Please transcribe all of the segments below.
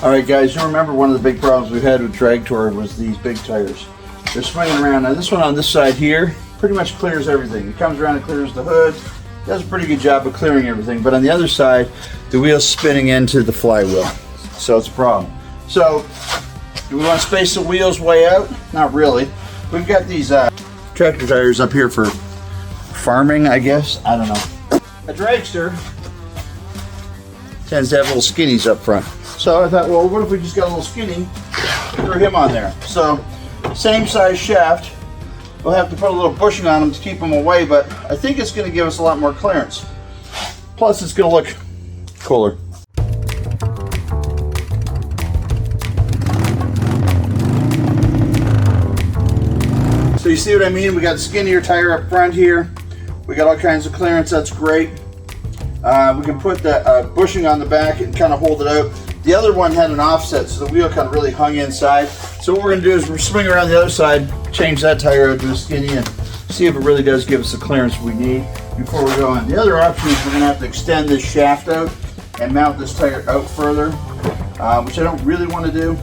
Alright guys, you remember one of the big problems we had with Dragtor was these big tires. They're swinging around. Now this one on this side here pretty much clears everything. It comes around and clears the hood. Does a pretty good job of clearing everything. But on the other side, the wheel's spinning into the flywheel. So it's a problem. So, do we want to space the wheels way out? Not really. We've got these tractor tires up here for farming, I guess. I don't know. A Dragster tends to have little skinnies up front. So I thought, well, what if we just got a little skinny, throw him on there. So, same size shaft. We'll have to put a little bushing on them to keep them away, but I think it's going to give us a lot more clearance. Plus, it's going to look cooler. So you see what I mean? We got a skinnier tire up front here. We got all kinds of clearance. That's great. We can put the bushing on the back and kind of hold it out. The other one had an offset, so the wheel kind of really hung inside. So what we're going to do is we're swing around the other side, change that tire out to a skinny, and see if it really does give us the clearance we need before we go on. The other option is we're going to have to extend this shaft out and mount this tire out further, which I don't really want to do.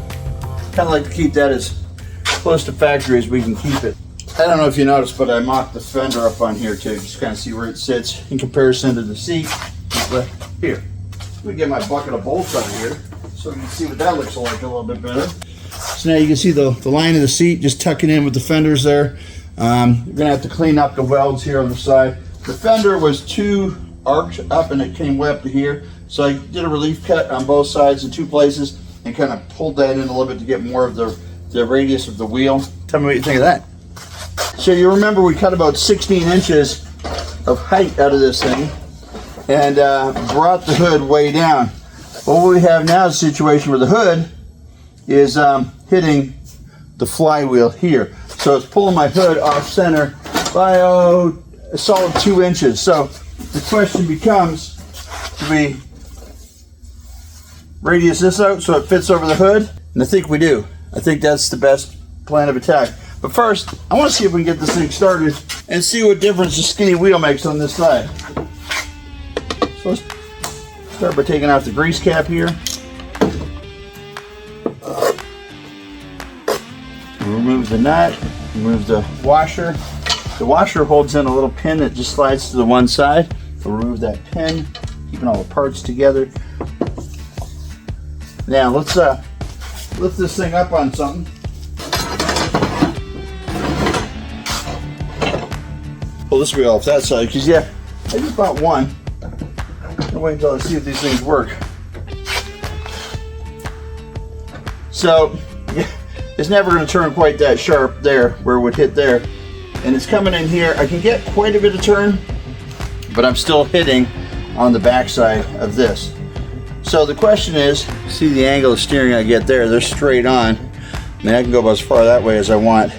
Kind of like to keep that as close to factory as we can keep it. I don't know if you noticed, but I mocked the fender up on here too, just kind of see where it sits in comparison to the seat. But here, let me get my bucket of bolts out of here so we can see what that looks like a little bit better. So now you can see the line of the seat just tucking in with the fenders there. You're going to have to clean up the welds here on the side. The fender was too arched up and it came way up to here. So I did a relief cut on both sides in two places and kind of pulled that in a little bit to get more of the radius of the wheel. Tell me what you think of that. So you remember we cut about 16 inches of height out of this thing and brought the hood way down. Well, what we have now is a situation where the hood is hitting the flywheel here. So it's pulling my hood off center by a solid 2 inches. So the question becomes, do we radius this out so it fits over the hood? And I think we do. I think that's the best plan of attack. But first, I want to see if we can get this thing started and see what difference the skinny wheel makes on this side. So let's start by taking off the grease cap here. Remove the nut, remove the washer. The washer holds in a little pin that just slides to the one side. We'll remove that pin, keeping all the parts together. Now let's lift this thing up on something. Pull this wheel off that side, because yeah, I just bought one. I'll wait until I see if these things work. So, yeah, it's never going to turn quite that sharp there, where it would hit there. And it's coming in here. I can get quite a bit of turn, but I'm still hitting on the back side of this. So the question is, see the angle of steering I get there, they're straight on. I mean, I can go about as far that way as I want,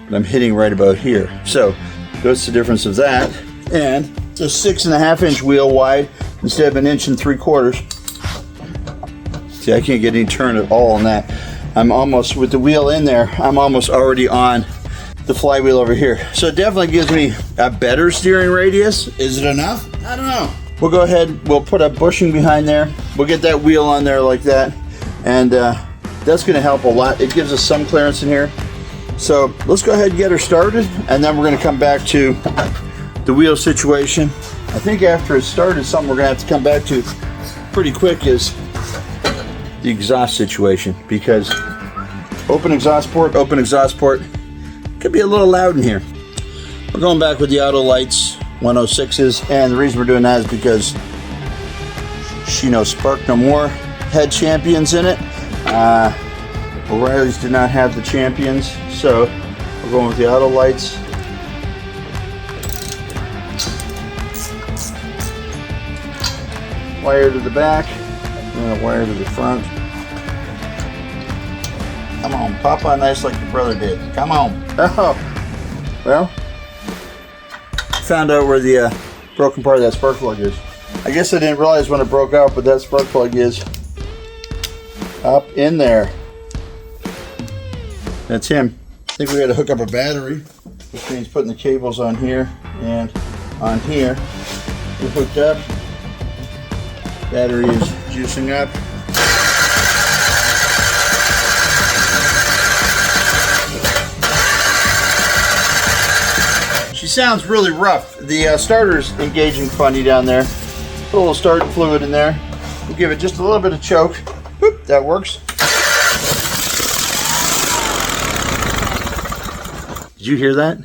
but I'm hitting right about here. So, what's the difference of that? And it's a 6.5 inch wheel wide instead of 1 3/4 inches. See, I can't get any turn at all on that. I'm almost, with the wheel in there, I'm almost already on the flywheel over here. So it definitely gives me a better steering radius. Is it enough? I don't know. We'll go ahead, we'll put a bushing behind there. We'll get that wheel on there like that. And that's gonna help a lot. It gives us some clearance in here. So let's go ahead and get her started, and then we're going to come back to the wheel situation. I think after it's started, something we're going to have to come back to pretty quick is the exhaust situation, because open exhaust port, could be a little loud in here. We're going back with the auto lights 106s, and the reason we're doing that is because she knows Spark No More had champions in it. O'Reilly's did not have the champions, so we're going with the auto lights. Wire to the back, and a wire to the front. Come on, pop on nice like your brother did. Come on. Oh, well, found out where the broken part of that spark plug is. I guess I didn't realize when it broke out, but that spark plug is up in there. That's him. I think we got to hook up a battery, which means putting the cables on here and on here. We're hooked up. Battery is juicing up. She sounds really rough. The starter's engaging funny down there. Put a little starting fluid in there. We'll give it just a little bit of choke. Whoop, that works. Did you hear that?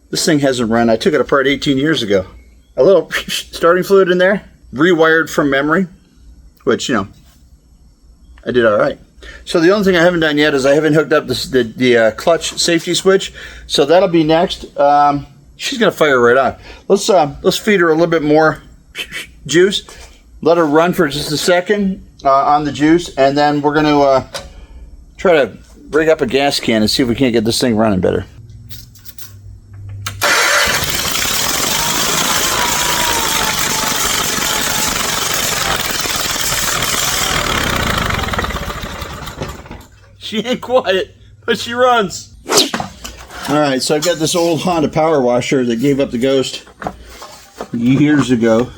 This thing hasn't run. I took it apart 18 years ago. A little starting fluid in there, rewired from memory, which, you know, I did all right. So the only thing I haven't done yet is I haven't hooked up the clutch safety switch. So that'll be next. She's gonna fire right on. Let's feed her a little bit more juice. Let her run for just a second on the juice, and then we're gonna try to rig up a gas can and see if we can't get this thing running better. She ain't quiet, but she runs. All right, so I've got this old Honda power washer that gave up the ghost years ago.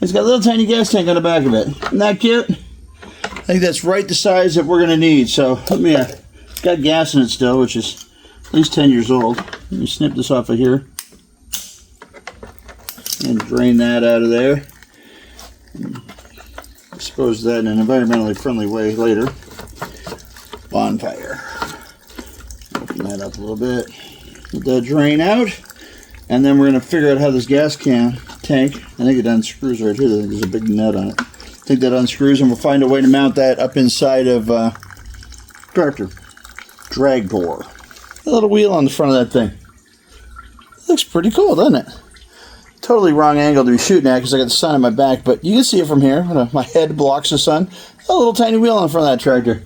It's got a little tiny gas tank on the back of it. Isn't that cute? I think that's right the size that we're gonna need. So let me, it's got gas in it still, which is at least 10 years old. Let me snip this off of here and drain that out of there. Dispose of that in an environmentally friendly way later. Bonfire. Open that up a little bit. Let that drain out. And then we're going to figure out how this gas tank, I think it unscrews right here. I think there's a big nut on it. I think that unscrews, and we'll find a way to mount that up inside of Dragtor. A little wheel on the front of that thing. It looks pretty cool, doesn't it? Totally wrong angle to be shooting at because I got the sun on my back, but you can see it from here. My head blocks the sun. A little tiny wheel on the front of that tractor.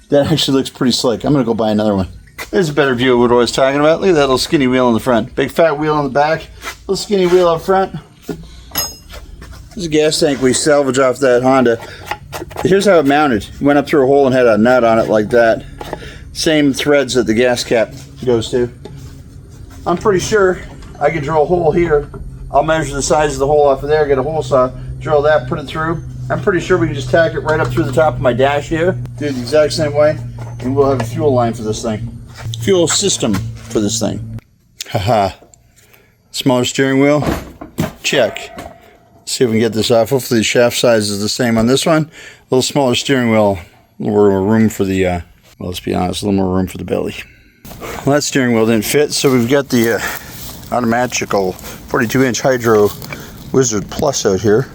That actually looks pretty slick. I'm going to go buy another one. There's a better view of what I was talking about. Look at that little skinny wheel on the front. Big fat wheel on the back. Little skinny wheel up front. This is a gas tank we salvaged off that Honda. Here's how it mounted. It went up through a hole and had a nut on it like that. Same threads that the gas cap goes to. I'm pretty sure I could drill a hole here. I'll measure the size of the hole off of there, get a hole saw, drill that, put it through. I'm pretty sure we can just tack it right up through the top of my dash here. Do it the exact same way, and we'll have a fuel line for this thing. Fuel system for this thing. Haha. Smaller steering wheel. Check. Let's see if we can get this off. Hopefully the shaft size is the same on this one. A little smaller steering wheel. A little more room for the, well, let's be honest, a little more room for the belly. Well, that steering wheel didn't fit, so we've got the automatical 42-inch Hydro Wizard Plus out here.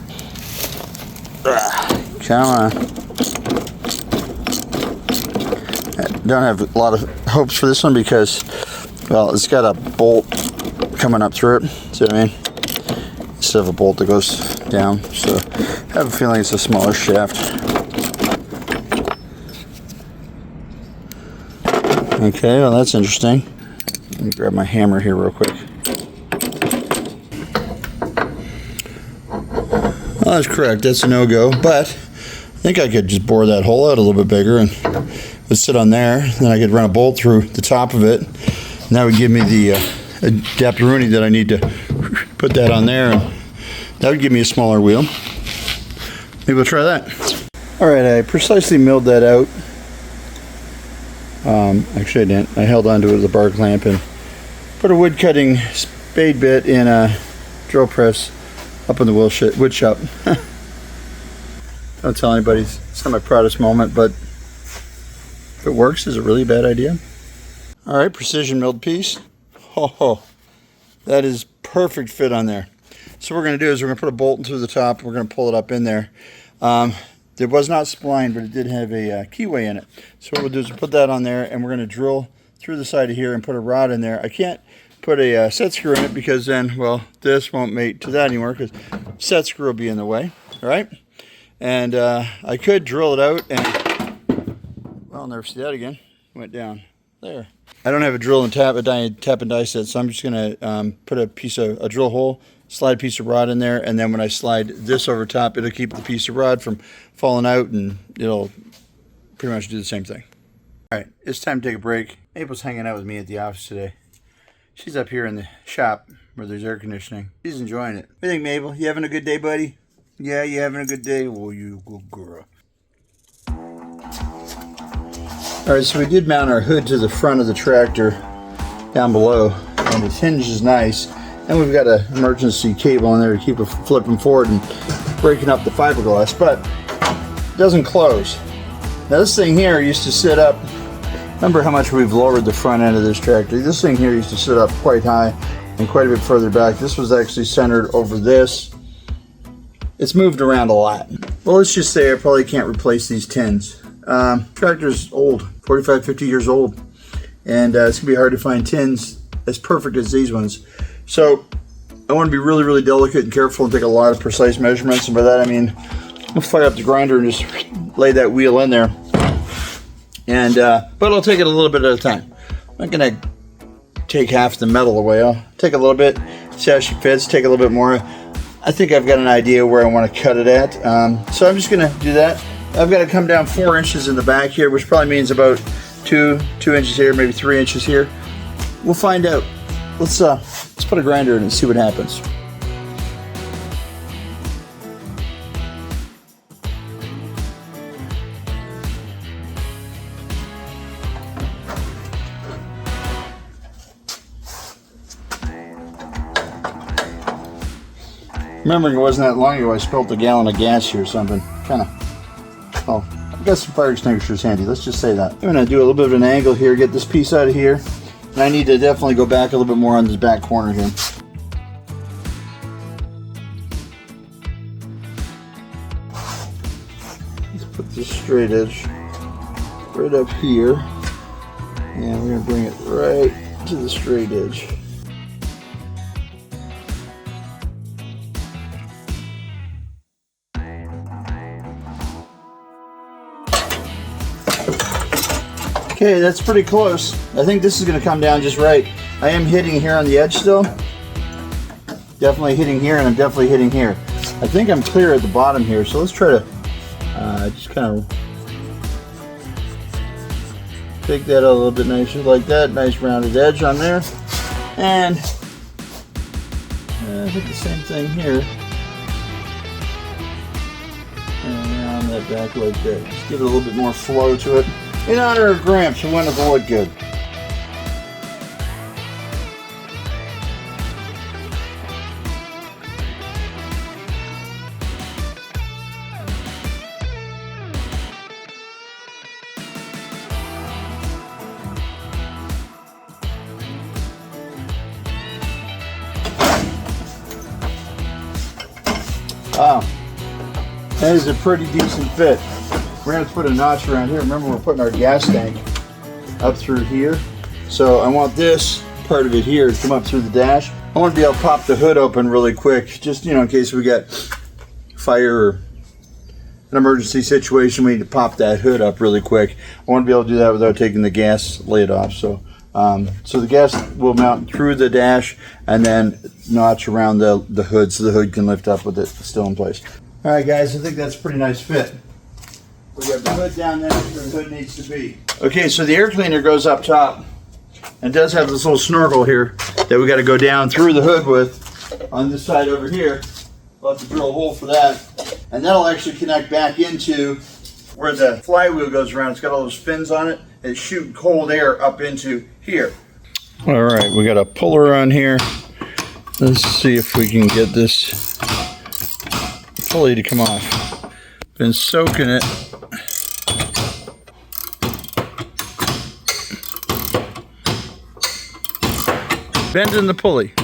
Come on. I don't have a lot of hopes for this one because, well, it's got a bolt coming up through it. See what I mean? Instead of a bolt that goes down. So I have a feeling it's a smaller shaft. Okay, well, that's interesting. Let me grab my hammer here real quick. Well, that's correct. That's a no-go, but I think I could just bore that hole out a little bit bigger and it would sit on there. Then I could run a bolt through the top of it, and that would give me the adapteroonie that I need to put that on there, and that would give me a smaller wheel. Maybe we'll try that. All right, I precisely milled that out. Actually, I didn't. I held onto it with a bar clamp and put a wood cutting spade bit in a drill press up in the wood shop. Don't tell anybody. It's not my proudest moment, but if it works, is it really a bad idea? All right, precision milled piece. Oh, that is perfect fit on there. So what we're going to do is we're going to put a bolt through the top. We're going to pull it up in there. It was not splined, but it did have a keyway in it. So what we'll do is we'll put that on there, and we're going to drill through the side of here and put a rod in there. I can't put a set screw in it because then, well, this won't mate to that anymore because set screw will be in the way. All right, and I could drill it out, and well, I'll never see that again. It went down there. I don't have a drill and tap and die set, so I'm just going to put a drill hole, slide a piece of rod in there, and then when I slide this over top, it'll keep the piece of rod from falling out, and it'll pretty much do the same thing. Alright, it's time to take a break. Maple's hanging out with me at the office today. She's up here in the shop where there's air conditioning. She's enjoying it. What do you think, Mabel? You having a good day, buddy? Yeah, you having a good day? Well, you good girl. Alright, so we did mount our hood to the front of the tractor down below, and its hinge is nice. And we've got an emergency cable in there to keep it from flipping forward and breaking up the fiberglass, but it doesn't close. Now this thing here used to sit up, remember how much we've lowered the front end of this tractor. This thing here used to sit up quite high and quite a bit further back. This was actually centered over this. It's moved around a lot. Well, let's just say I probably can't replace these tins. Tractor's old, 45, 50 years old. And it's gonna be hard to find tins as perfect as these ones. So I want to be really, really delicate and careful and take a lot of precise measurements. And by that I mean, I'll fire up the grinder and just lay that wheel in there. And but I'll take it a little bit at a time. I'm not gonna take half the metal away. I'll take a little bit, see how she fits, take a little bit more. I think I've got an idea where I want to cut it at. So I'm just gonna do that. I've got to come down 4 inches in the back here, which probably means about 2 inches here, maybe 3 inches here. We'll find out. Let's put a grinder in and see what happens. Remembering it wasn't that long ago, I spilled a gallon of gas here or something. Well, I've got some fire extinguishers handy, let's just say that. I'm gonna do a little bit of an angle here, get this piece out of here. And I need to definitely go back a little bit more on this back corner here. Let's put this straight edge right up here. And we're gonna bring it right to the straight edge. Okay, that's pretty close. I think this is going to come down just right. I am hitting here on the edge still. Definitely hitting here, and I'm definitely hitting here. I think I'm clear at the bottom here, so let's try to just kind of take that a little bit nicer like that. Nice rounded edge on there. And I think the same thing here. And around that back like that. Just give it a little bit more flow to it. In honor of Gramps, who went to Boyd Good. Wow, that is a pretty decent fit. We're going to put a notch around here. Remember, we're putting our gas tank up through here. So I want this part of it here to come up through the dash. I want to be able to pop the hood open really quick, just, you know, in case we get fire or an emergency situation, we need to pop that hood up really quick. I want to be able to do that without taking the gas lid off. So so the gas will mount through the dash and then notch around the hood so the hood can lift up with it still in place. All right, guys, I think that's a pretty nice fit. We got the hood down there where the hood needs to be. Okay, so the air cleaner goes up top and does have this little snorkel here that we got to go down through the hood with on this side over here. We'll have to drill a hole for that. And that'll actually connect back into where the flywheel goes around. It's got all those fins on it. It's shooting cold air up into here. All right, we got a puller on here. Let's see if we can get this pulley to come off. Been soaking it. Bending the pulley,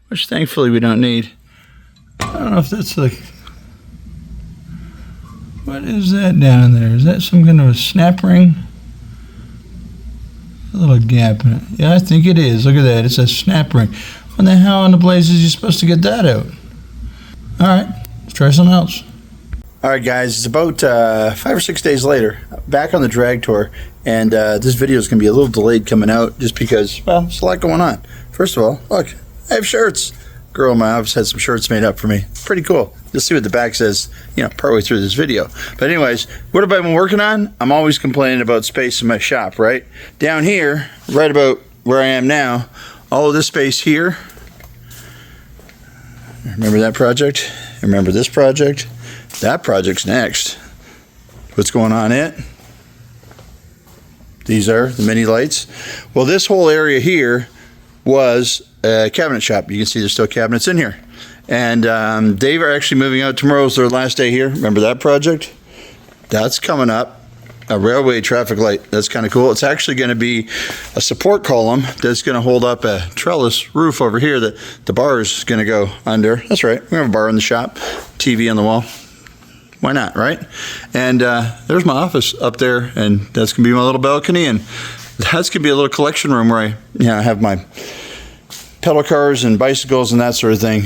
which thankfully we don't need. I don't know if that's like, what is that down there? Is that some kind of a snap ring? A little gap in it. Yeah, I think it is. Look at that. It's a snap ring. When the hell in the blazes are you supposed to get that out? All right, let's try something else. All right, guys, it's about 5 or 6 days later, back on the Dragtor, and this video is going to be a little delayed coming out just because, well, there's a lot going on. First of all, look, I have shirts. girl in my office had some shirts made up for me. Pretty cool. You'll see what the back says, you know, partway through this video. But anyways, what have I been working on? I'm always complaining about space in my shop, right? Down here, right about where I am now, all of this space here. Remember that project? Remember this project? That project's next. What's going on in it? These are the mini lights. Well, this whole area here was a cabinet shop. You can see there's still cabinets in here. And they are actually moving out. Tomorrow's their last day here. Remember that project? That's coming up. A railway traffic light. That's kind of cool. It's actually going to be a support column that's going to hold up a trellis roof over here that the bar is going to go under. That's right. We have a bar in the shop, TV on the wall. Why not, right? And there's my office up there, and that's going to be my little balcony, and that's going to be a little collection room where I have my pedal cars and bicycles and that sort of thing,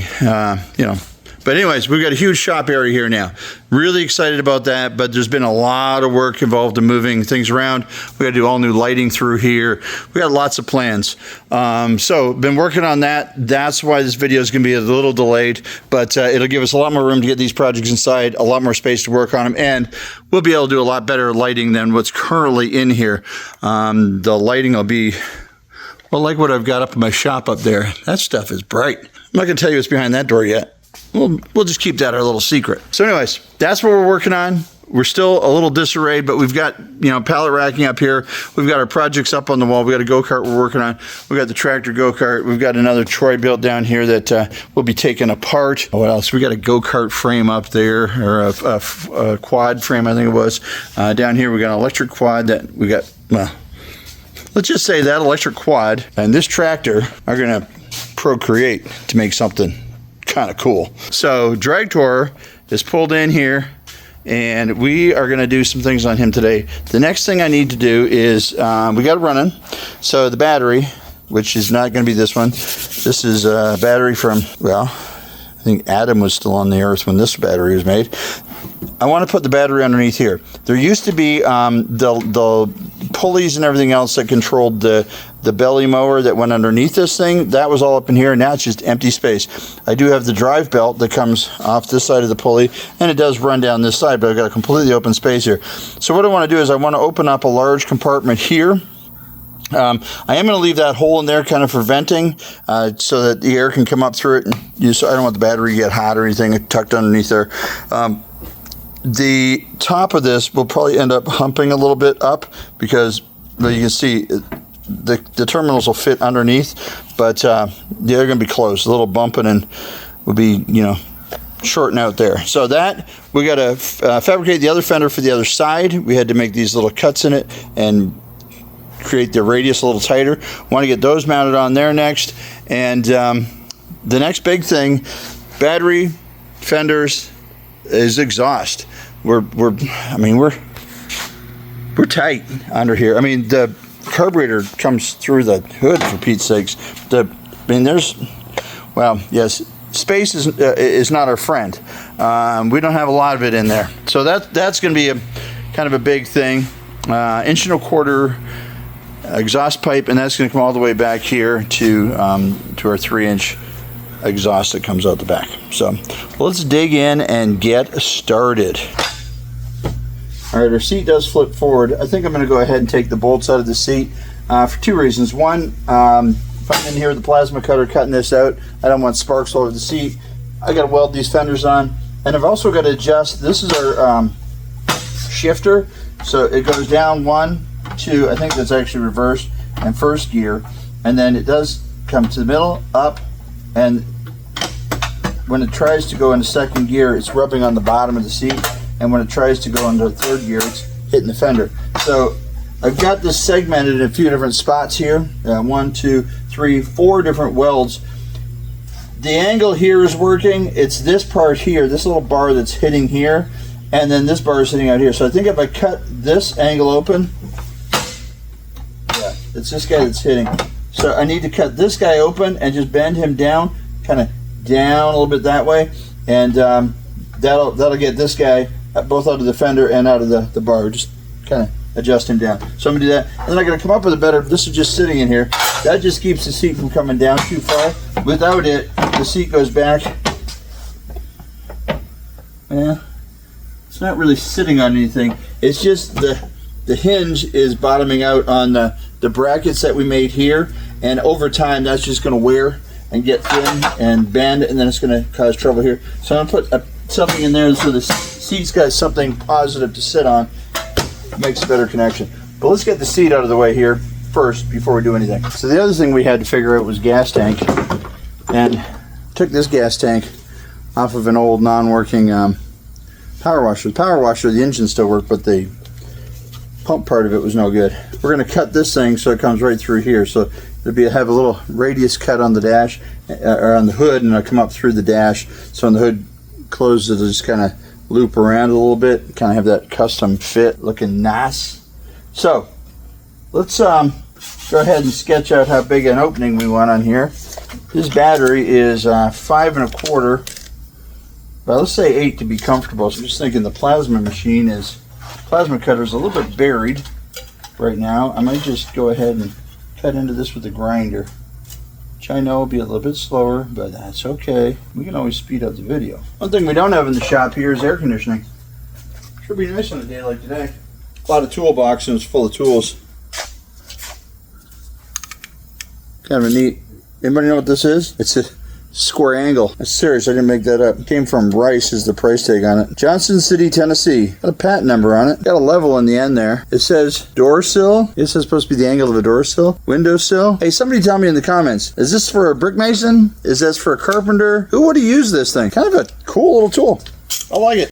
you know. But anyways, we've got a huge shop area here now. Really excited about that, but there's been a lot of work involved in moving things around. We got to do all new lighting through here. We got lots of plans. So been working on that. That's why this video is going to be a little delayed, but it'll give us a lot more room to get these projects inside, a lot more space to work on them, and we'll be able to do a lot better lighting than what's currently in here. The lighting will be, well, like what I've got up in my shop up there. That stuff is bright. I'm not going to tell you what's behind that door yet. We'll just keep that our little secret. So anyways, that's what we're working on. We're still a little disarrayed, but we've got, you know, pallet racking up here. We've got our projects up on the wall. We got a go-kart we're working on. We've got the tractor go-kart. We've got another Troy built down here that will be taken apart. What else? We got a go-kart frame up there, or a quad frame, I think it was. Down here we got an electric quad that we got, well, let's just say that electric quad and this tractor are gonna procreate to make something kind of cool. So Dragtor is pulled in here, and we are going to do some things on him today. The next thing I need to do is we got it running. So the battery, which is not going to be this one. This is a battery from, well, I think Adam was still on the earth when this battery was made. I want to put the battery underneath here. There used to be the pulleys and everything else that controlled the belly mower that went underneath this thing. That was all up in here. Now it's just empty space. I do have the drive belt that comes off this side of the pulley, and it does run down this side, but I've got a completely open space here. So what I want to do is I want to open up a large compartment here. I am going to leave that hole in there kind of for venting, so that the air can come up through it. And so I don't want the battery to get hot or anything tucked underneath there. The top of this will probably end up humping a little bit up because, well, you can see the terminals will fit underneath, but they're going to be closed. A little bumping and will be, you know, shorten out there. So that we got to fabricate the other fender for the other side. We had to make these little cuts in it and create the radius a little tighter. Want to get those mounted on there next. And the next big thing, battery, fenders, is exhaust. We're tight under here. I mean, the carburetor comes through the hood, for Pete's sakes. There's, well, yes, space is not our friend. We don't have a lot of it in there. So that's going to be a kind of a big thing. 1.25 inch exhaust pipe, and that's going to come all the way back here to our 3-inch exhaust that comes out the back. So let's dig in and get started. All right, our seat does flip forward. I think I'm going to go ahead and take the bolts out of the seat for two reasons. One, if I'm in here with the plasma cutter cutting this out, I don't want sparks all over the seat. I got to weld these fenders on, and I've also got to adjust. This is our shifter, so it goes down 1, 2. I think that's actually reversed and first gear, and then it does come to the middle, up, and when it tries to go into second gear, it's rubbing on the bottom of the seat, and when it tries to go into third gear, it's hitting the fender. So I've got this segmented in a few different spots here. 1, 2, 3, 4 different welds. The angle here is working. It's this part here, this little bar that's hitting here, and then this bar is hitting out here. So I think if I cut this angle open, yeah, it's this guy that's hitting. So I need to cut this guy open and just bend him down, kind of down a little bit that way, and that'll get this guy both out of the fender and out of the bar. Just kind of adjust him down. So I'm gonna do that, and then I'm gonna come up with a better. This is just sitting in here. That just keeps the seat from coming down too far. Without it, the seat goes back. Yeah, it's not really sitting on anything. It's just the hinge is bottoming out on the brackets that we made here, and over time that's just going to wear and get thin and bend, and then it's going to cause trouble here. So I'm going to put something in there so the seat's got something positive to sit on. Makes a better connection. But let's get the seat out of the way here first before we do anything. So the other thing we had to figure out was gas tank, and took this gas tank off of an old non-working power washer. The power washer, the engine still worked, but the pump part of it was no good. We're going to cut this thing so it comes right through here. So have a little radius cut on the dash, or on the hood, and it'll come up through the dash. So when the hood closes, it'll just kind of loop around a little bit, kind of have that custom fit looking nice. So let's go ahead and sketch out how big an opening we want on here. This battery is 5 1/4, but let's say 8 to be comfortable. So I'm just thinking the plasma cutter is a little bit buried right now. I might just go ahead and cut into this with a grinder, which I know will be a little bit slower, but that's okay. We can always speed up the video. One thing we don't have in the shop here is air conditioning. Should be nice on a day like today. A lot of toolbox and it's full of tools. Kind of a neat. Anybody know what this is? It's a square angle. That's serious, I didn't make that up. It came from Rice is the price tag on it. Johnson City, Tennessee. Got a patent number on it. Got a level in the end there. It says door sill. This is supposed to be the angle of a door sill. Window sill. Hey, somebody tell me in the comments, is this for a brick mason? Is this for a carpenter? Who would have used this thing? Kind of a cool little tool. I like it.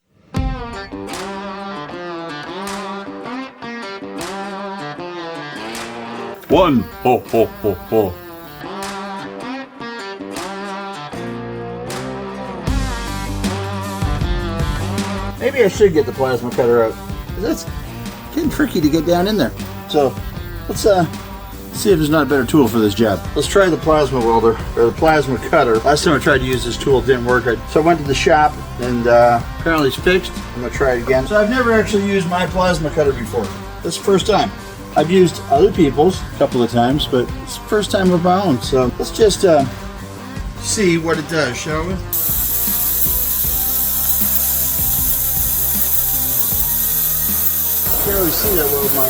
One. Ho, ho, ho, ho. Maybe I should get the plasma cutter out. That's getting tricky to get down in there. So let's see if there's not a better tool for this job. Let's try the plasma welder, or the plasma cutter. Last time I tried to use this tool, it didn't work. So I went to the shop, and apparently it's fixed. I'm gonna try it again. So I've never actually used my plasma cutter before. This is the first time. I've used other people's a couple of times, but it's the first time of my own. So let's just see what it does, shall we? Can't really see that well with my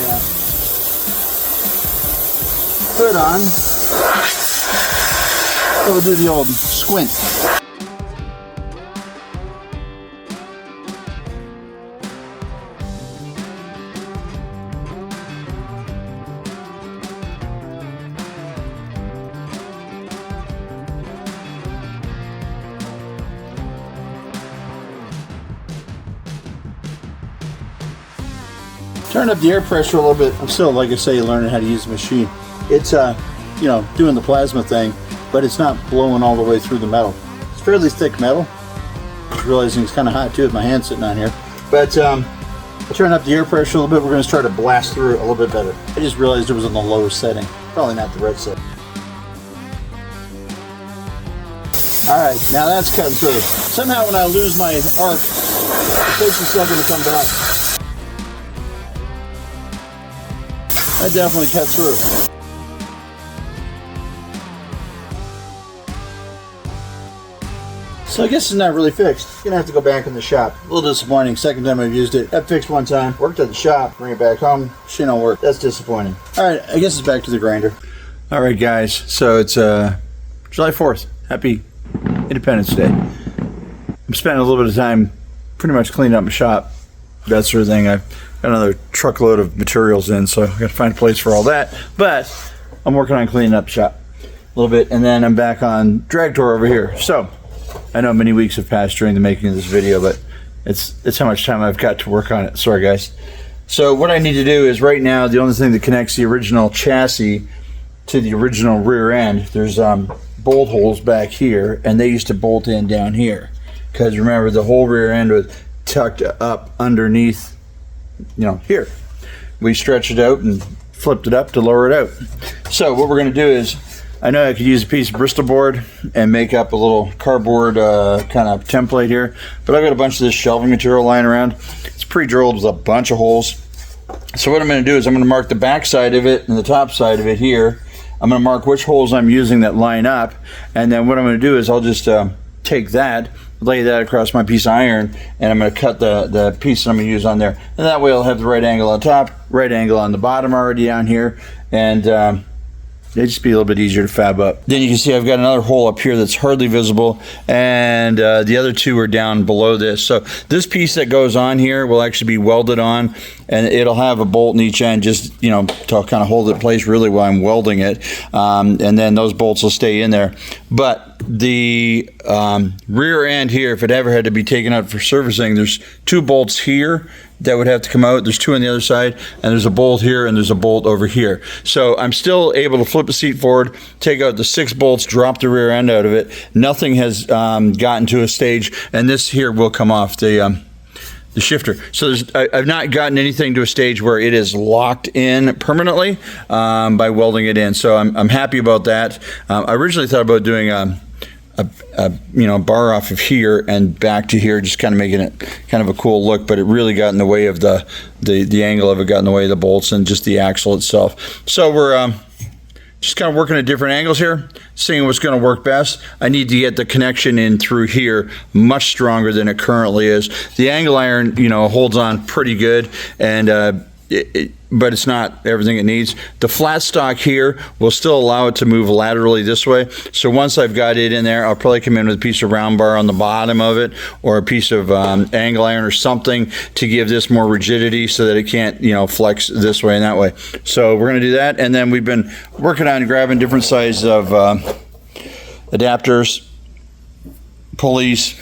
hood on. So we'll do the old squint. Turn up the air pressure a little bit. I'm still, like I say, learning how to use the machine. It's, you know, doing the plasma thing, but it's not blowing all the way through the metal. It's fairly thick metal. I'm realizing it's kind of hot too with my hand sitting on here. But I'll turn up the air pressure a little bit. We're going to try to blast through it a little bit better. I just realized it was on the lowest setting. Probably not the right setting. Alright, now that's cutting through. Somehow when I lose my arc, the place is still going to come back. That definitely cut through. So I guess it's not really fixed. Gonna have to go back in the shop. A little disappointing. Second time I've used it. Got fixed one time. Worked at the shop. Bring it back home. She don't work. That's disappointing. All right, I guess it's back to the grinder. All right, guys. So it's July 4th. Happy Independence Day. I'm spending a little bit of time pretty much cleaning up my shop. That sort of thing. I've got another truckload of materials in, so I've got to find a place for all that. But I'm working on cleaning up the shop a little bit, and then I'm back on Dragtor over here. So I know many weeks have passed during the making of this video, but it's how much time I've got to work on it. Sorry, guys. So what I need to do is right now, the only thing that connects the original chassis to the original rear end, there's bolt holes back here, and they used to bolt in down here. Because remember, the whole rear end was tucked up underneath, you know, here. We stretched it out and flipped it up to lower it out. So what we're going to do is, I know I could use a piece of Bristol board and make up a little cardboard kind of template here, but I've got a bunch of this shelving material lying around. It's pre-drilled with a bunch of holes. So what I'm going to do is I'm going to mark the back side of it and the top side of it here, I'm going to mark which holes I'm using that line up, and then what I'm going to do is I'll just take that, lay that across my piece of iron, and I'm going to cut the piece that I'm going to use on there, and that way I'll have the right angle on top, right angle on the bottom already down here, and it'd just be a little bit easier to fab up. Then you can see I've got another hole up here that's hardly visible, and the other two are down below this. So this piece that goes on here will actually be welded on, and it'll have a bolt in each end, just, you know, to kind of hold it in place really while I'm welding it. And then those bolts will stay in there. But the rear end here, if it ever had to be taken out for servicing, there's 2 bolts here that would have to come out. There's 2 on the other side, and there's a bolt here, and there's a bolt over here. So I'm still able to flip the seat forward, take out the 6 bolts, drop the rear end out of it. Nothing has gotten to a stage, and this here will come off the shifter. So I've not gotten anything to a stage where it is locked in permanently by welding it in. So I'm happy about that. I originally thought about doing a bar off of here and back to here, just kind of making it kind of a cool look, but it really got in the way of the angle of it, got in the way of the bolts and just the axle itself. So we're just kind of working at different angles here, seeing what's going to work best. I need to get the connection in through here much stronger than it currently is. The angle iron, you know, holds on pretty good, and but it's not everything it needs. The flat stock here will still allow it to move laterally this way. So once I've got it in there, I'll probably come in with a piece of round bar on the bottom of it, or a piece of angle iron or something to give this more rigidity so that it can't, you know, flex this way and that way. So we're going to do that, and then we've been working on grabbing different sizes of adapters, pulleys,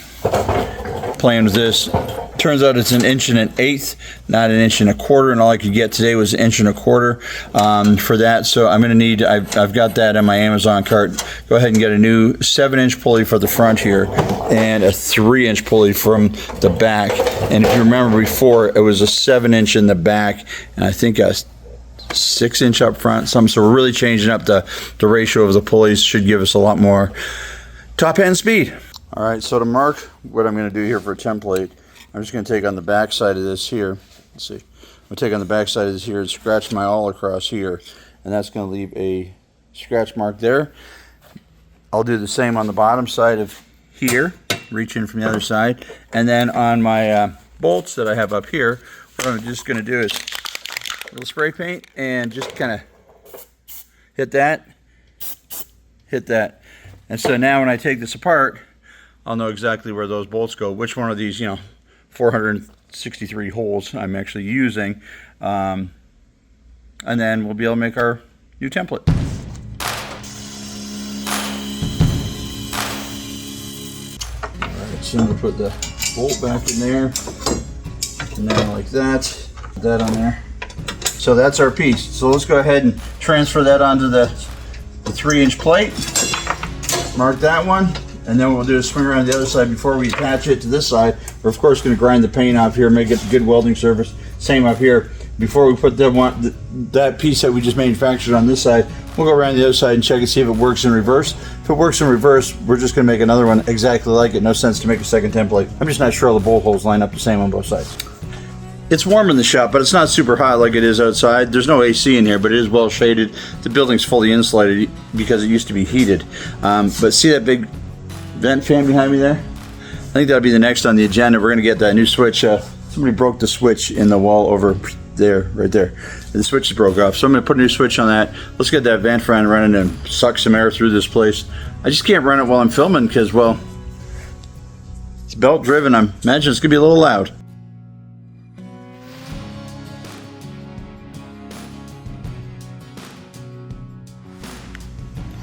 playing with this. Turns out it's 1 1/8", not 1 1/4", and all I could get today was 1 1/4" for that. So I'm going to need, I've got that on my Amazon cart. Go ahead and get a new 7-inch pulley for the front here, and a 3-inch pulley from the back. And if you remember before, it was a 7-inch in the back, and I think a 6-inch up front. So we're really changing up the ratio of the pulleys. Should give us a lot more top end speed. All right, so to mark what I'm going to do here for a template, I'm just going to take on the back side of this here. Let's see. I'm going to take on the back side of this here and scratch my awl across here, and that's going to leave a scratch mark there. I'll do the same on the bottom side of here, reach in from the other side, and then on my bolts that I have up here, what I'm just going to do is a little spray paint and just kind of hit that. And so now when I take this apart, I'll know exactly where those bolts go, which one of these, you know, 463 holes I'm actually using, and then we'll be able to make our new template. Alright, so I'm going to put the bolt back in there, and then like that, put that on there. So that's our piece. So let's go ahead and transfer that onto the 3-inch plate, mark that one. And then what we'll do is swing around the other side before we attach it to this side. We're of course going to grind the paint off here, make it a good welding surface. Same up here. Before we put that piece that we just manufactured on this side, we'll go around the other side and check and see if it works in reverse. If it works in reverse, we're just going to make another one exactly like it. No sense to make a second template. I'm just not sure all the bolt holes line up the same on both sides. It's warm in the shop, but it's not super hot like it is outside. There's no AC in here, but it is well shaded. The building's fully insulated because it used to be heated. But see that big vent fan behind me there? I think that'll be the next on the agenda. We're going to get that new switch. Somebody broke the switch in the wall over there, right there. The switch is broke off, so I'm going to put a new switch on that. Let's get that vent fan running and suck some air through this place. I just can't run it while I'm filming because, well, it's belt driven. I imagine it's going to be a little loud.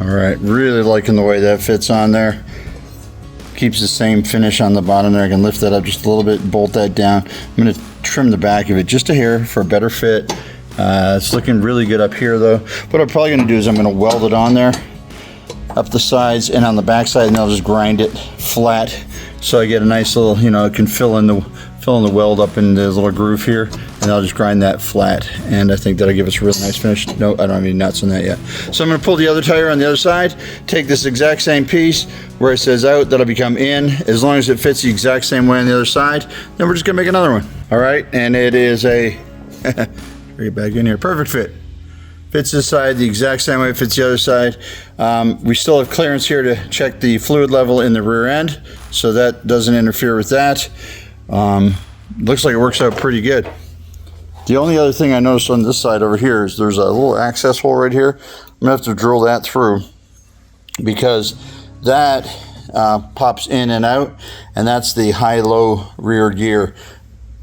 All right, really liking the way that fits on there. Keeps the same finish on the bottom there. I can lift that up just a little bit, bolt that down. I'm going to trim the back of it just a hair for a better fit. It's looking really good up here though. What I'm probably going to do is I'm going to weld it on there, up the sides and on the back side, and I'll just grind it flat so I get a nice little, you know, it can fill in the weld up in the little groove here, and I'll just grind that flat, and I think that'll give us a really nice finish. No, I don't have any nuts on that yet. So I'm going to pull the other tire on the other side, take this exact same piece where it says out, that'll become in. As long as it fits the exact same way on the other side, then we're just going to make another one. All right, and it is a, bring it back in here, perfect fit. Fits this side the exact same way it fits the other side. We still have clearance here to check the fluid level in the rear end, so that doesn't interfere with that. Looks like it works out pretty good. The only other thing I noticed on this side over here is there's a little access hole right here. I'm gonna have to drill that through because that pops in and out, and that's the high-low rear gear.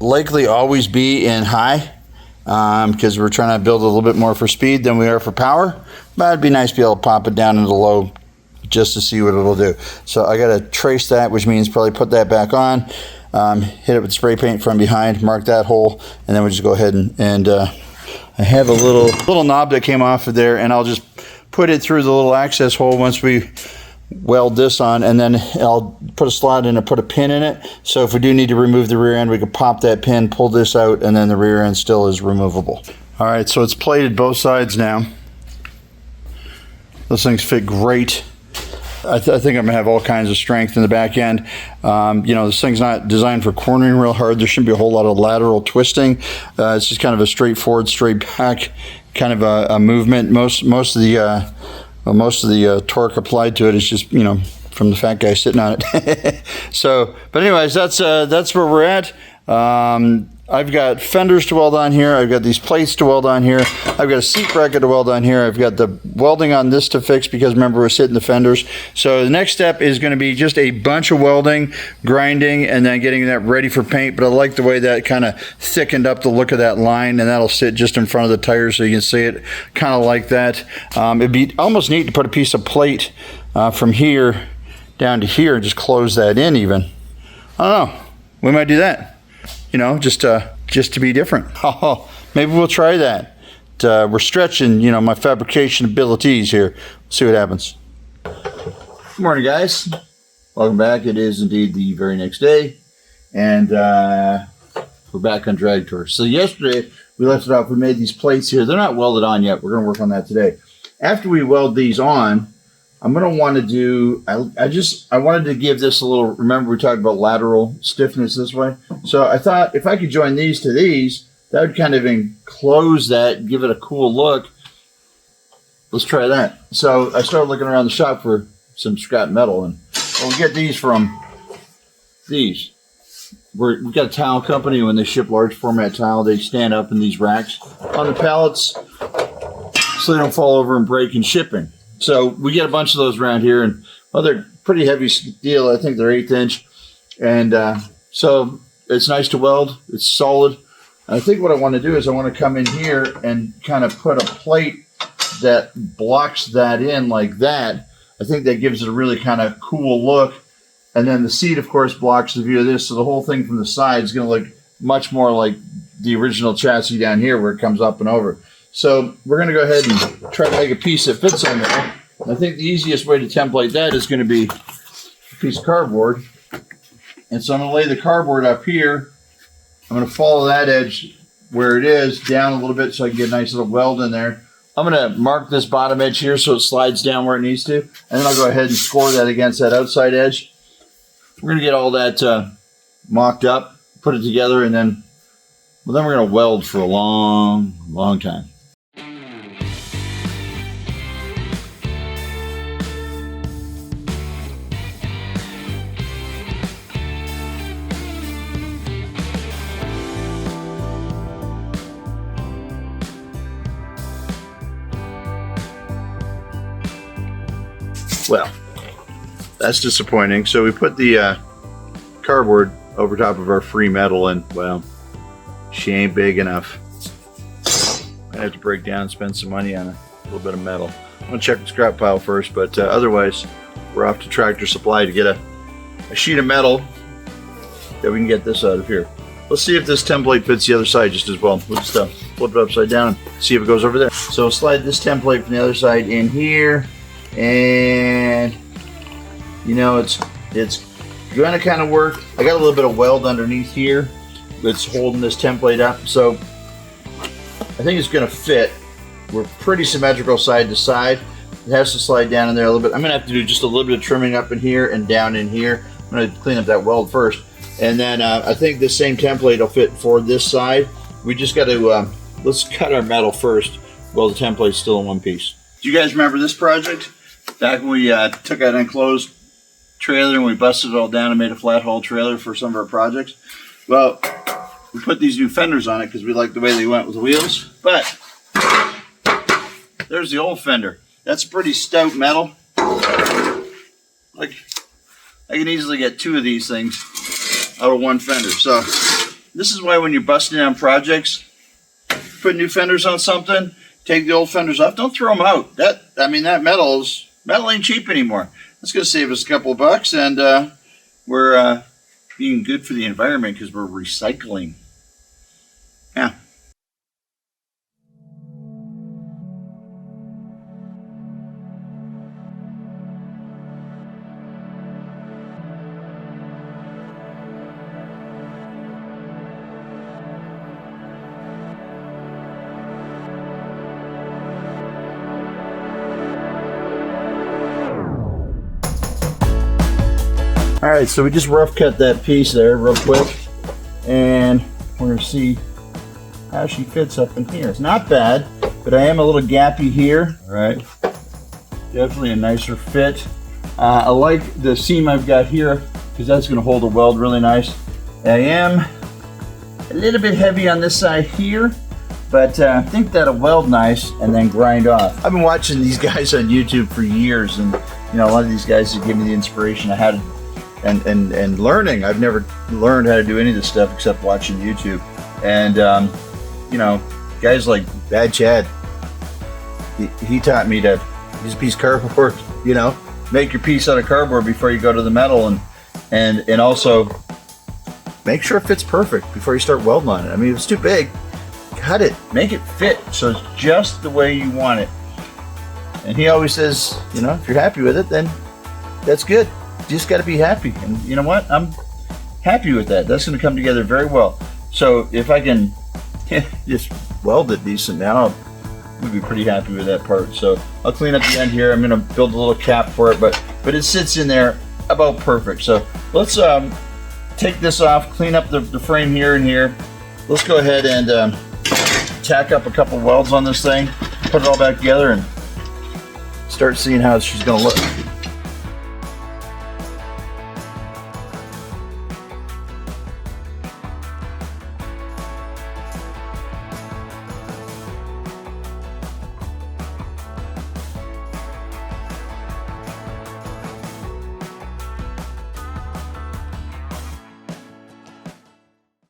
Likely always be in high because we're trying to build a little bit more for speed than we are for power, but it'd be nice to be able to pop it down into low just to see what it'll do. So I got to trace that, which means probably put that back on, hit it with spray paint from behind, mark that hole, and then we just go ahead and I have a little knob that came off of there, and I'll just put it through the little access hole once we weld this on, and then I'll put a slot in and put a pin in it, so if we do need to remove the rear end, we can pop that pin, pull this out, and then the rear end still is removable. All right, so it's plated both sides now. Those things fit great. I think I'm gonna have all kinds of strength in the back end. You know, this thing's not designed for cornering real hard. There shouldn't be a whole lot of lateral twisting. It's just kind of a straightforward, straight back kind of a movement. Most of the torque applied to it is just, you know, from the fat guy sitting on it. So, but anyways, that's where we're at. I've got fenders to weld on here. I've got these plates to weld on here. I've got a seat bracket to weld on here. I've got the welding on this to fix because remember we're sitting the fenders. So the next step is going to be just a bunch of welding, grinding, and then getting that ready for paint. But I like the way that kind of thickened up the look of that line, and that'll sit just in front of the tires so you can see it kind of like that. It'd be almost neat to put a piece of plate from here down to here and just close that in even. I don't know. We might do that. You know, just to be different. Oh, maybe we'll try that. We're stretching, you know, my fabrication abilities here. See what happens. Good morning, guys. Welcome back. It is indeed the very next day, and we're back on Dragtor. So yesterday we left it off. We made these plates here. They're not welded on yet. We're going to work on that today. After we weld these on, I'm going to want to do, I wanted to give this a little, remember we talked about lateral stiffness this way? So I thought if I could join these to these, that would kind of enclose that, give it a cool look. Let's try that. So I started looking around the shop for some scrap metal, and we'll get these from these. We've got a tile company. When they ship large format tile, they stand up in these racks on the pallets so they don't fall over and break in shipping. So we get a bunch of those around here, and well, they're pretty heavy steel. I think they're 1/8 inch, and so it's nice to weld. It's solid. I think what I want to do is I want to come in here and kind of put a plate that blocks that in like that. I think that gives it a really kind of cool look. And then the seat, of course, blocks the view of this, so the whole thing from the side is going to look much more like the original chassis down here where it comes up and over. So we're going to go ahead and try to make a piece that fits on there. I think the easiest way to template that is going to be a piece of cardboard. And so I'm going to lay the cardboard up here. I'm going to follow that edge where it is down a little bit so I can get a nice little weld in there. I'm going to mark this bottom edge here so it slides down where it needs to. And then I'll go ahead and score that against that outside edge. We're going to get all that mocked up, put it together, and then we're going to weld for a long, long time. Well, that's disappointing. So we put the cardboard over top of our free metal, and well, she ain't big enough. I have to break down and spend some money on a little bit of metal. I'm gonna check the scrap pile first, but otherwise we're off to Tractor Supply to get a sheet of metal that we can get this out of here. Let's see if this template fits the other side just as well. We'll just flip it upside down and see if it goes over there. So slide this template from the other side in here, and you know it's gonna kind of work. I got a little bit of weld underneath here that's holding this template up, so I think it's gonna fit. We're pretty symmetrical side to side. It has to slide down in there a little bit. I'm gonna have to do just a little bit of trimming up in here and down in here. I'm gonna clean up that weld first, and then I think the same template will fit for this side. We just got to let's cut our metal first. Well, the template's still in one piece. Do you guys remember this project? Back when we took that enclosed trailer and we busted it all down and made a flat hull trailer for some of our projects? Well, we put these new fenders on it because we liked the way they went with the wheels. But there's the old fender. That's pretty stout metal. Like, I can easily get 2 of these things out of one fender. So this is why when you're busting down projects, put new fenders on something, take the old fenders off, don't throw them out. That metal ain't cheap anymore. That's going to save us a couple of bucks, and we're being good for the environment because we're recycling. Yeah. All right, so we just rough cut that piece there real quick, and we're gonna see how she fits up in here. It's not bad, but I am a little gappy here. All right, definitely a nicer fit. I like the seam I've got here because that's gonna hold the weld really nice. I am a little bit heavy on this side here, but I think that'll weld nice and then grind off. I've been watching these guys on YouTube for years, and you know, a lot of these guys have given me the inspiration I had. And learning. I've never learned how to do any of this stuff except watching YouTube. And you know, guys like Bad Chad, he taught me to use a piece of cardboard, you know, make your piece out of cardboard before you go to the metal, and also make sure it fits perfect before you start welding on it. I mean, if it's too big, cut it, make it fit so it's just the way you want it. And he always says, you know, if you're happy with it, then that's good. You just got to be happy, and you know what? I'm happy with that. That's going to come together very well. So if I can just weld it decent now, I'll be pretty happy with that part. So I'll clean up the end here. I'm going to build a little cap for it, but it sits in there about perfect. So let's take this off, clean up the frame here and here. Let's go ahead and tack up a couple welds on this thing, put it all back together, and start seeing how she's going to look.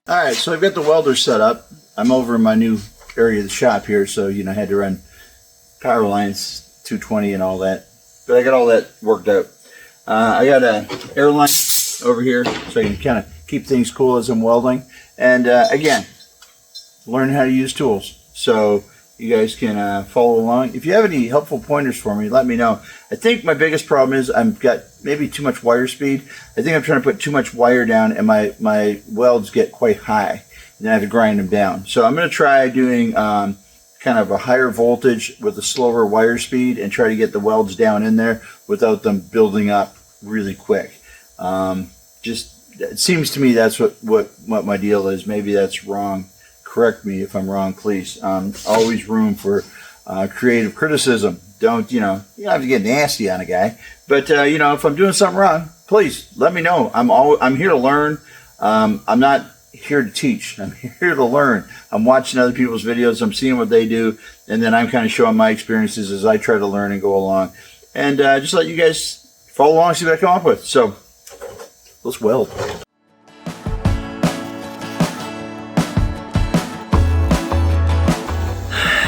All right, so I've got the welder set up. I'm over in my new area of the shop here, so you know, I had to run power lines, 220 and all that. But I got all that worked out. I got an air line over here, so I can kind of keep things cool as I'm welding. And again, learn how to use tools, so you guys can follow along. If you have any helpful pointers for me, let me know. I think my biggest problem is I've got maybe too much wire speed. I think I'm trying to put too much wire down, and my welds get quite high, and then I have to grind them down. So I'm going to try doing kind of a higher voltage with a slower wire speed and try to get the welds down in there without them building up really quick. Just, it seems to me that's what my deal is. Maybe that's wrong. Correct me if I'm wrong, please. Always room for creative criticism. Don't, you don't have to get nasty on a guy. But, you know, if I'm doing something wrong, please let me know. I'm here to learn. I'm not here to teach. I'm here to learn. I'm watching other people's videos. I'm seeing what they do. And then I'm kind of showing my experiences as I try to learn and go along. And just let you guys follow along and see what I come up with. So let's weld.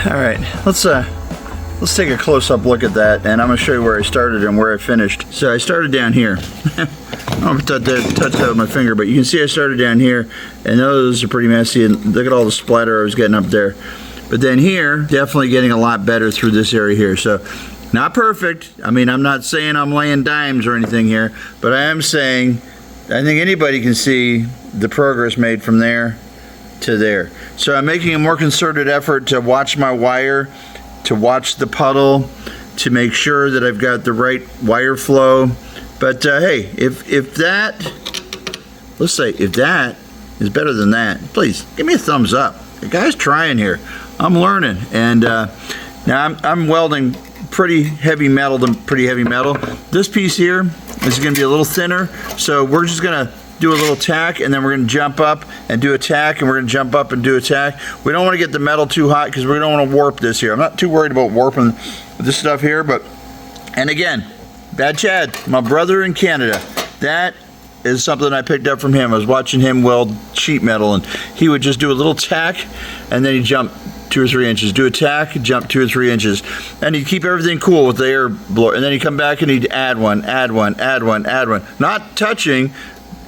All right, let's take a close-up look at that, and I'm going to show you where I started and where I finished. So I started down here. I don't know if I touched that with my finger, but you can see I started down here, and those are pretty messy, and look at all the splatter I was getting up there. But then here, definitely getting a lot better through this area here. So not perfect. I mean, I'm not saying I'm laying dimes or anything here, but I am saying I think anybody can see the progress made from there to there. So I'm making a more concerted effort to watch my wire, to watch the puddle, to make sure that I've got the right wire flow. But hey, if that, let's say if that is better than that, please give me a thumbs up. The guy's trying here. I'm learning, and Now I'm welding pretty heavy metal to pretty heavy metal. This piece here is going to be a little thinner, so we're just going to do a little tack, and then we're going to jump up and do a tack, and we're going to jump up and do a tack. We don't want to get the metal too hot because we don't want to warp this here. I'm not too worried about warping this stuff here, but, and again, Bad Chad, my brother in Canada, that is something I picked up from him. I was watching him weld sheet metal, and he would just do a little tack, and then he'd jump 2 or 3 inches, do a tack, jump 2 or 3 inches, and he'd keep everything cool with the air blower, and then he'd come back and he'd add one, add one, add one, add one, not touching,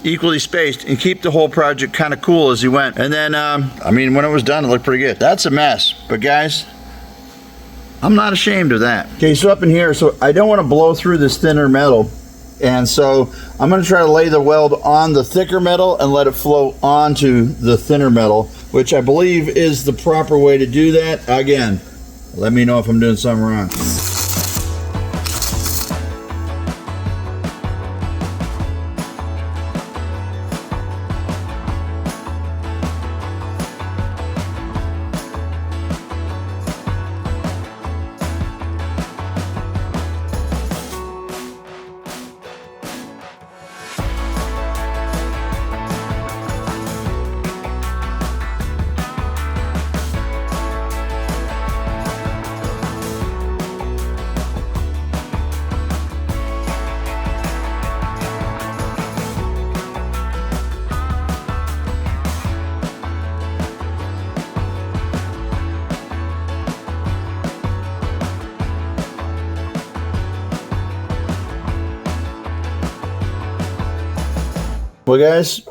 equally spaced, and keep the whole project kind of cool as he went. And then, I mean, when it was done, it looked pretty good. That's a mess, but guys, I'm not ashamed of that. Okay, so up in here, so I don't want to blow through this thinner metal, and so I'm going to try to lay the weld on the thicker metal and let it flow onto the thinner metal, which I believe is the proper way to do that. Again, let me know if I'm doing something wrong. Well, guys,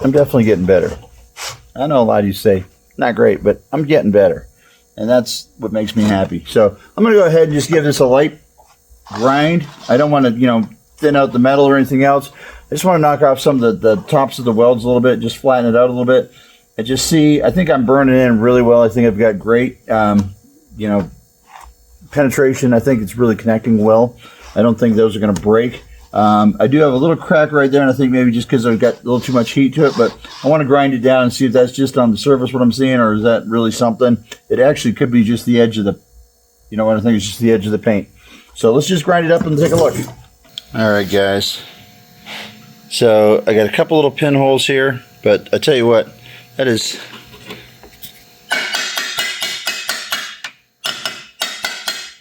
I'm definitely getting better. I know a lot of you say, not great, but I'm getting better. And that's what makes me happy. So I'm going to go ahead and just give this a light grind. I don't want to, you know, thin out the metal or anything else. I just want to knock off some of the tops of the welds a little bit, just flatten it out a little bit. And just see, I think I'm burning in really well. I think I've got great, you know, penetration. I think it's really connecting well. I don't think those are going to break. I do have a little crack right there, and I think maybe just because I've got a little too much heat to it, but I want to grind it down and see if that's just on the surface what I'm seeing, or is that really something? It actually could be just the edge of the, you know what, I think it's just the edge of the paint. So let's just grind it up and take a look. All right, guys. So I got a couple little pinholes here, but I tell you what, that is...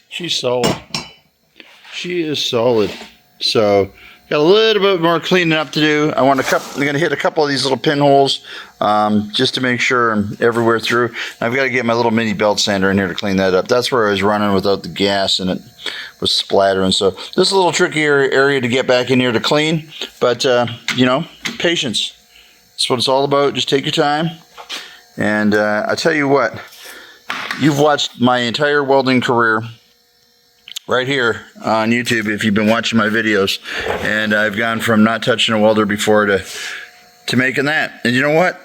She's solid. She is solid. So got a little bit more cleaning up to do. I'm going to hit a couple of these little pinholes just to make sure I'm everywhere through. And I've got to get my little mini belt sander in here to clean that up. That's where I was running without the gas and it was splattering. So this is a little trickier area to get back in here to clean. But, you know, patience. That's what it's all about. Just take your time. And I tell you what, you've watched my entire welding career right here on YouTube if you've been watching my videos, and I've gone from not touching a welder before to making that. And you know what,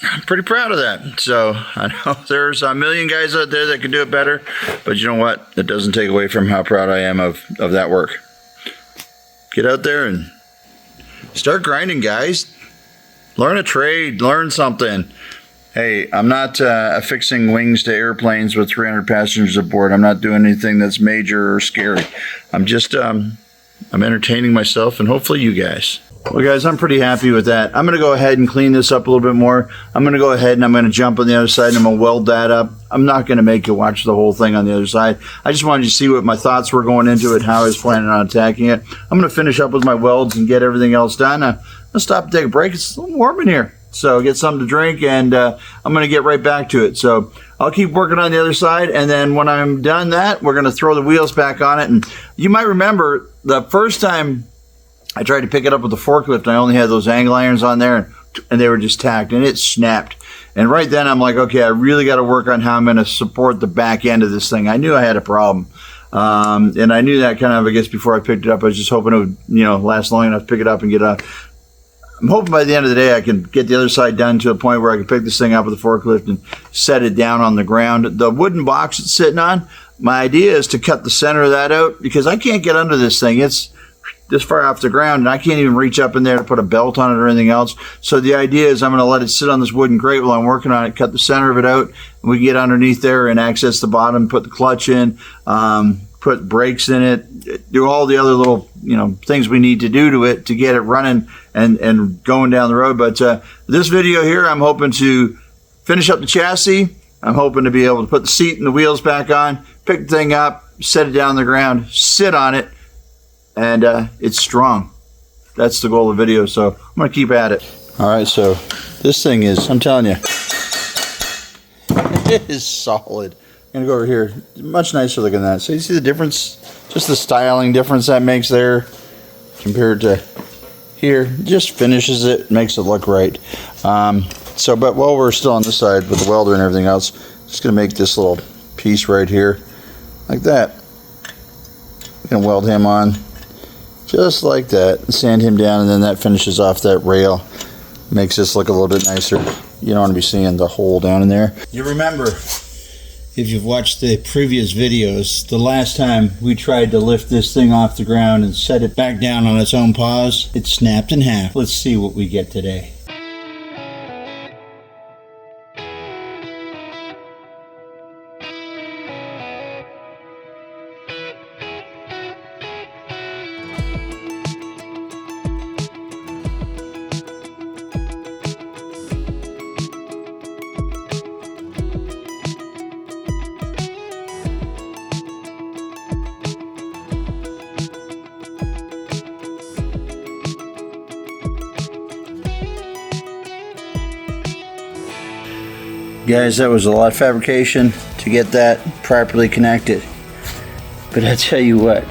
I'm pretty proud of that. So I know there's a million guys out there that can do it better, but you know what, it doesn't take away from how proud I am of that work. Get out there and start grinding, guys. Learn a trade, learn something. Hey, I'm not affixing wings to airplanes with 300 passengers aboard. I'm not doing anything that's major or scary. I'm just, I'm entertaining myself and hopefully you guys. Well, guys, I'm pretty happy with that. I'm going to go ahead and clean this up a little bit more. I'm going to go ahead and I'm going to jump on the other side and I'm going to weld that up. I'm not going to make you watch the whole thing on the other side. I just wanted you to see what my thoughts were going into it, how I was planning on attacking it. I'm going to finish up with my welds and get everything else done. I'm going to stop and take a break. It's a little warm in here. So get something to drink, and I'm going to get right back to it. So I'll keep working on the other side, and then when I'm done that, we're going to throw the wheels back on it. And you might remember the first time I tried to pick it up with the forklift, I only had those angle irons on there, and they were just tacked, and it snapped. And right then I'm like, okay, I really got to work on how I'm going to support the back end of this thing. I knew I had a problem. And I knew that kind of, I guess, before I picked it up. I was just hoping it would, you know, last long enough to pick it up and get out. I'm hoping by the end of the day I can get the other side done to a point where I can pick this thing up with the forklift and set it down on the ground. The wooden box it's sitting on, my idea is to cut the center of that out because I can't get under this thing. It's this far off the ground and I can't even reach up in there to put a belt on it or anything else. So the idea is I'm going to let it sit on this wooden crate while I'm working on it, cut the center of it out. We can get underneath there and access the bottom, put the clutch in, put brakes in it, do all the other little, things we need to do to it to get it running and going down the road. But this video here, I'm hoping to finish up the chassis. I'm hoping to be able to put the seat and the wheels back on, pick the thing up, set it down on the ground, sit on it, and it's strong. That's the goal of the video, so I'm going to keep at it. All right, so this thing is, I'm telling you, it is solid. I'm going to go over here. Much nicer looking than that. So you see the difference? Just the styling difference that makes there compared to here. Just finishes it, makes it look right. But while we're still on this side with the welder and everything else, just going to make this little piece right here like that. I'm going to weld him on just like that and sand him down, and then that finishes off that rail. Makes this look a little bit nicer. You don't want to be seeing the hole down in there. You remember, if you've watched the previous videos, the last time we tried to lift this thing off the ground and set it back down on its own paws, it snapped in half. Let's see what we get today. Guys, that was a lot of fabrication to get that properly connected. But I tell you what,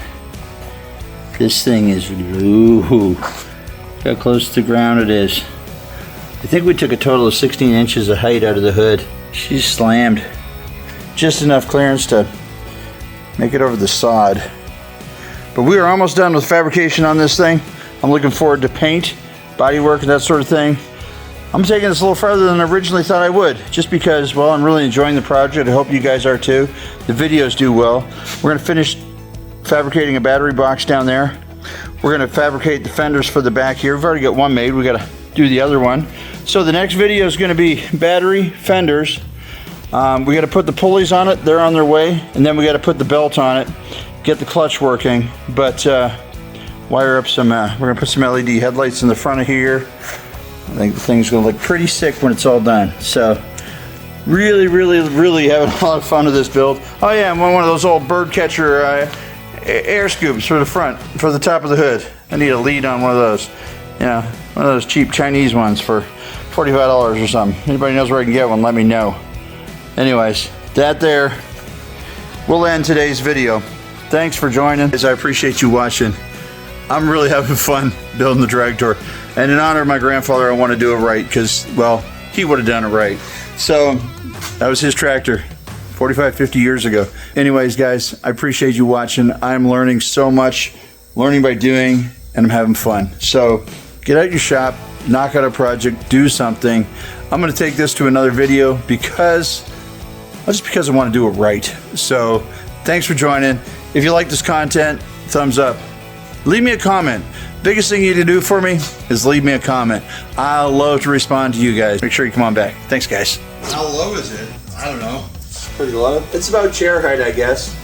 this thing is, ooh, how close to the ground it is. I think we took a total of 16 inches of height out of the hood. She's slammed. Just enough clearance to make it over the sod. But we are almost done with fabrication on this thing. I'm looking forward to paint, bodywork, and that sort of thing. I'm taking this a little farther than I originally thought I would, just because, well, I'm really enjoying the project. I hope you guys are too. The videos do well. We're going to finish fabricating a battery box down there. We're going to fabricate the fenders for the back here. We've already got one made. We got to do the other one. So the next video is going to be battery fenders. We got to put the pulleys on it. They're on their way. And then we got to put the belt on it, get the clutch working. But wire up some, we're going to put some LED headlights in the front of here. I think the thing's going to look pretty sick when it's all done. So, really having a lot of fun with this build. Oh yeah, I'm one of those old bird catcher air scoops for the front, for the top of the hood. I need a lead on one of those. One of those cheap Chinese ones for $45 or something. Anybody knows where I can get one, let me know. Anyways, that there will end today's video. Thanks for joining. I appreciate you watching. I'm really having fun building the Dragtor. And in honor of my grandfather, I want to do it right because, well, he would have done it right. So, that was his tractor 45, 50 years ago. Anyways, guys, I appreciate you watching. I'm learning so much, learning by doing, and I'm having fun. So, get out your shop, knock out a project, do something. I'm going to take this to another video because I want to do it right. So, thanks for joining. If you like this content, thumbs up. Leave me a comment. Biggest thing you need to do for me is leave me a comment. I'll love to respond to you guys. Make sure you come on back. Thanks, guys. How low is it? I don't know. It's pretty low. It's about chair height, I guess.